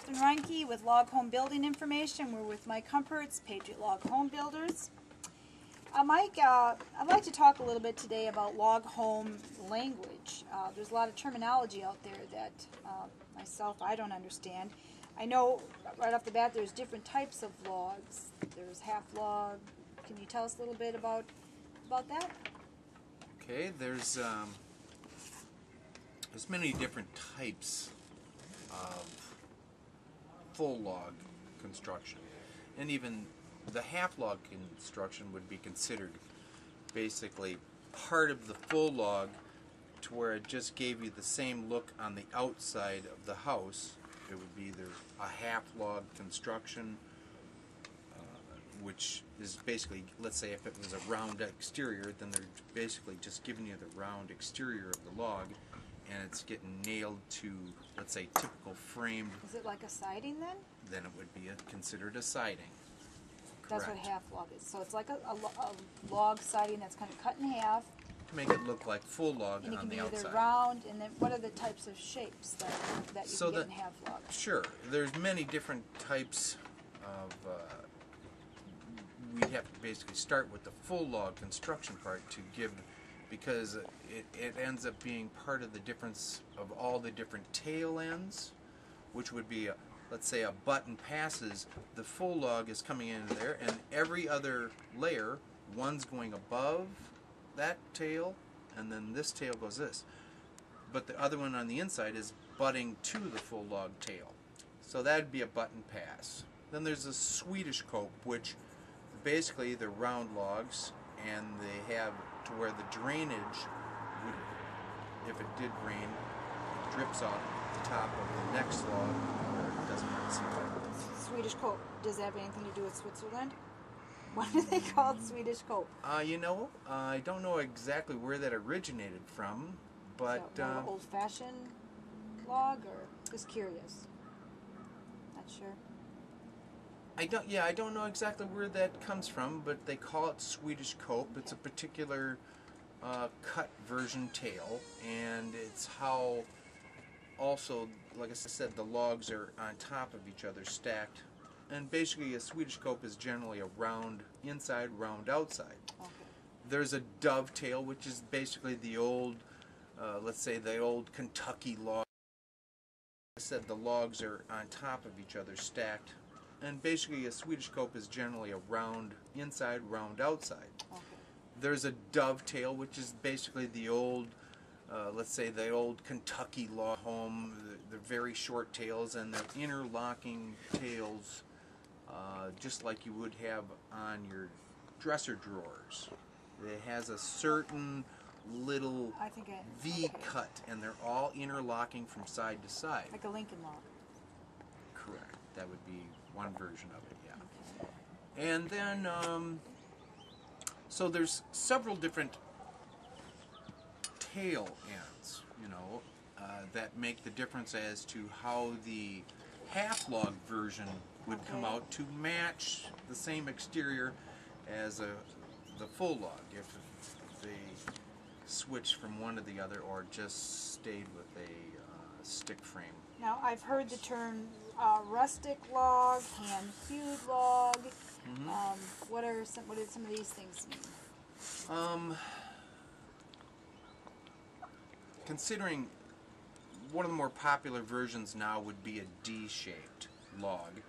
Beth and Reinke with Log Home Building Information. We're with Mike Hompertz, Patriot Log Home Builders. Mike, I'd like to talk a little bit today about log home language. There's a lot of terminology out there that I don't understand. I know right off the bat there's different types of logs. There's half log. Can you tell us a little bit about that? Okay, there's many different types of full log construction, and even the half log construction would be considered basically part of the full log, to where it just gave you the same look on the outside of the house. It would be either a half log construction, which is basically, let's say if it was a round exterior, then they're basically just giving you the round exterior of the log, and it's getting nailed to, let's say, typical framed. Is it like a siding then? Then it would be considered a siding. That's Correct. what half log is. So it's like a log siding that's kind of cut in half. To make it look like full log And it on can the be either outside. round, and then what are the types of shapes that you can get in half log? Sure, there's many different types of. We have to basically start with the full log construction part to give, because it ends up being part of the difference of all the different tail ends, which would be let's say a button passes, the full log is coming into there, and every other layer, one's going above that tail, and then this tail goes this. But the other one on the inside is butting to the full log tail. So that'd be a button pass. Then there's a Swedish cope, which basically they're round logs, and they have to where the drainage would, if it did rain, it drips off the top of the next log where it doesn't really seep out. Swedish cope, does that have anything to do with Switzerland? Why do they call it Swedish cope? You know, I don't know exactly where that originated from, but Is that more old-fashioned log, or just curious? Not sure. I don't know exactly where that comes from, but they call it Swedish cope. It's a particular cut version tail, and it's how also, like I said, the logs are on top of each other stacked. And basically a Swedish cope is generally a round inside, round outside. Okay. There's a dovetail, which is basically the old, let's say the old Kentucky log. Like I said, the logs are on top of each other stacked. And basically a Swedish cope is generally a round inside, round outside. Okay. There's a dovetail, which is basically the old, let's say the old Kentucky log home. They're very short tails, and they're interlocking tails, just like you would have on your dresser drawers. It has a certain little V cut, and they're all interlocking from side to side. Like a Lincoln log. Correct. That would be one version of it, yeah. Okay. And then, so there's several different tail ends, you know, that make the difference as to how the half log version would come out to match the same exterior as the full log, if they switched from one to the other or just stayed with a stick frame. Now, I've heard the term rustic log, hand-hewed log. Mm-hmm. What do some of these things mean? Considering one of the more popular versions now would be a D-shaped log,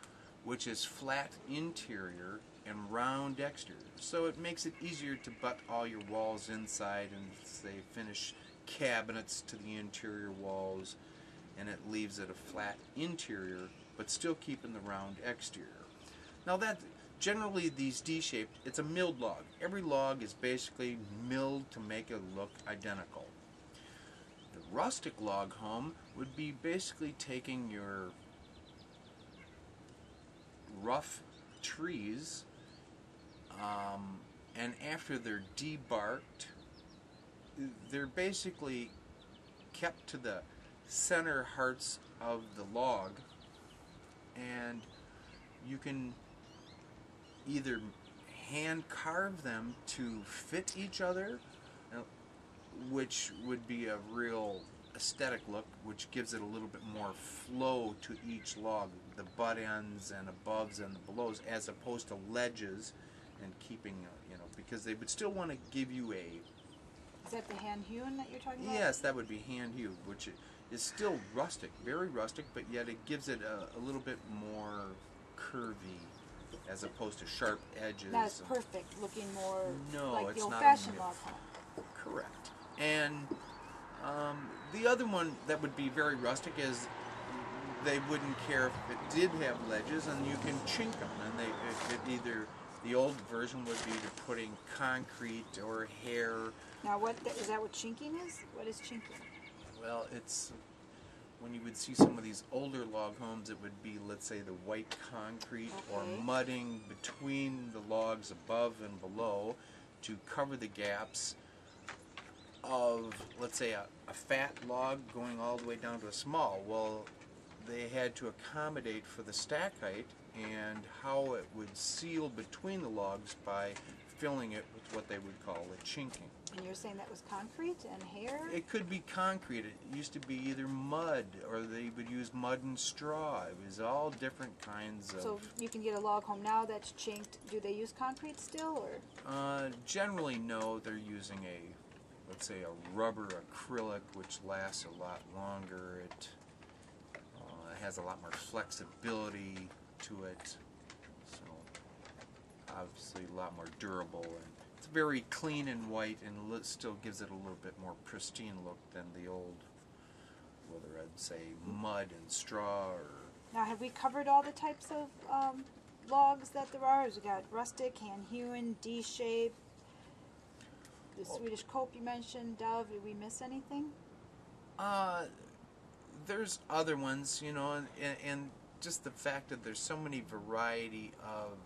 which is flat interior and round exterior. So it makes it easier to butt all your walls inside and, say, finish cabinets to the interior walls, and it leaves it a flat interior but still keeping the round exterior. Now that generally these D-shaped, it's a milled log. Every log is basically milled to make it look identical. The rustic log home would be basically taking your rough trees, and after they're debarked, they're basically kept to the center hearts of the log, and you can either hand carve them to fit each other, which would be a real aesthetic look, which gives it a little bit more flow to each log, the butt ends and aboves and the belows, as opposed to ledges, and keeping, because they would still want to give you a. Is that the hand hewn that you're talking about? Yes, that would be hand hewed, which is still rustic, very rustic, but yet it gives it a little bit more curvy, as opposed to sharp edges. Not as perfect, looking more No, like it's the not old-fashioned log home. Correct. And the other one that would be very rustic is they wouldn't care if it did have ledges, and you can chink them. And either the old version would be to putting concrete or hair. Now, is that what chinking is? What is chinking? Well, it's when you would see some of these older log homes, it would be, let's say, the white concrete or mudding between the logs above and below to cover the gaps of, let's say, a fat log going all the way down to a small. Well, they had to accommodate for the stack height and how it would seal between the logs by filling it with what they would call a chinking. And you're saying that was concrete and hair? It could be concrete. It used to be either mud, or they would use mud and straw. It was all different kinds of... So you can get a log home now that's chinked. Do they use concrete still, or? Generally, no. They're using let's say, a rubber acrylic, which lasts a lot longer. It has a lot more flexibility to it, so obviously a lot more durable, and it's very clean and white, and still gives it a little bit more pristine look than the old, whether I'd say mud and straw or... Now, have we covered all the types of logs that there are? We got rustic, hand hewn, D-shape, the Swedish cope you mentioned, dove. Did we miss anything? There's other ones, and just the fact that there's so many variety of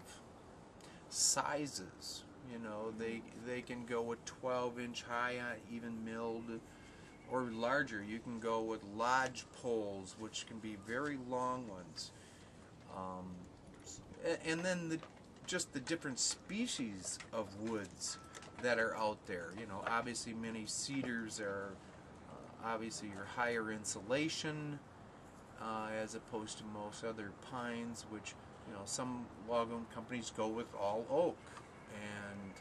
sizes. They can go with 12-inch high, even milled, or larger. You can go with lodge poles, which can be very long ones. And then just the different species of woods that are out there. Obviously many cedars are obviously your higher insulation as opposed to most other pines, which some log home companies go with all oak, and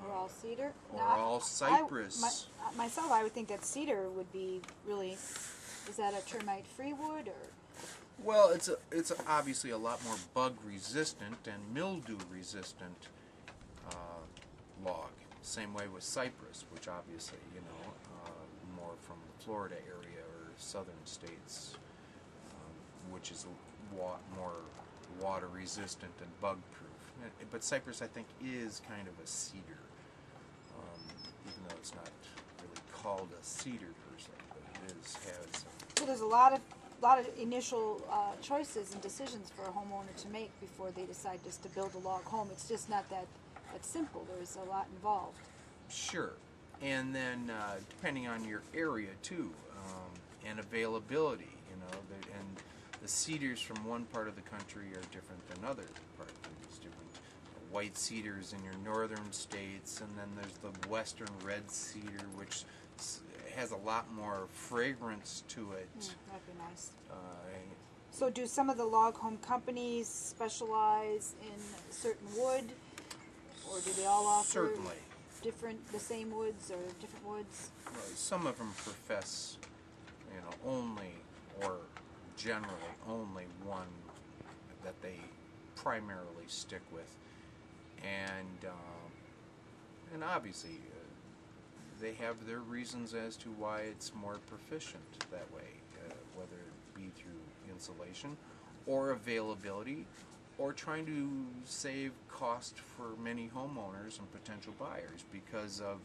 or all cedar, or all cypress. Myself, I would think that cedar would be really. Is that a termite-free wood, or? Well, it's obviously a lot more bug resistant and mildew resistant log. Same way with cypress, which obviously more from the Florida area or southern states, which is more water resistant and bug proof. But cypress, I think, is kind of a cedar, even though it's not really called a cedar per se, but it has. So there's a lot of initial choices and decisions for a homeowner to make before they decide just to build a log home. It's just not that simple. There's a lot involved. Sure. And then depending on your area too, and availability, and the cedars from one part of the country are different than other parts. There's different white cedars in your northern states, and then there's the western red cedar, which has a lot more fragrance to it. That'd be nice. So do some of the log home companies specialize in certain wood, or do they all offer certainly the same woods or different woods? Well, some of them profess, only or generally only one that they primarily stick with, and obviously they have their reasons as to why it's more proficient that way, whether it be through insulation or availability, or trying to save cost for many homeowners and potential buyers because of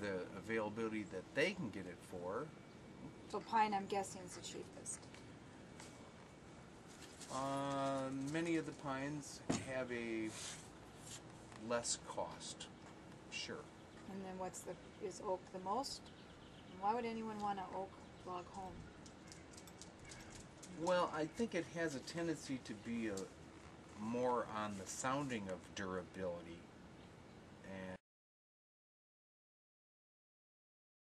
the availability that they can get it for. So pine, I'm guessing, is the cheapest. Many of the pines have a less cost, sure. And then is oak the most? Why would anyone want an oak log home? Well, I think it has a tendency to be more on the sounding of durability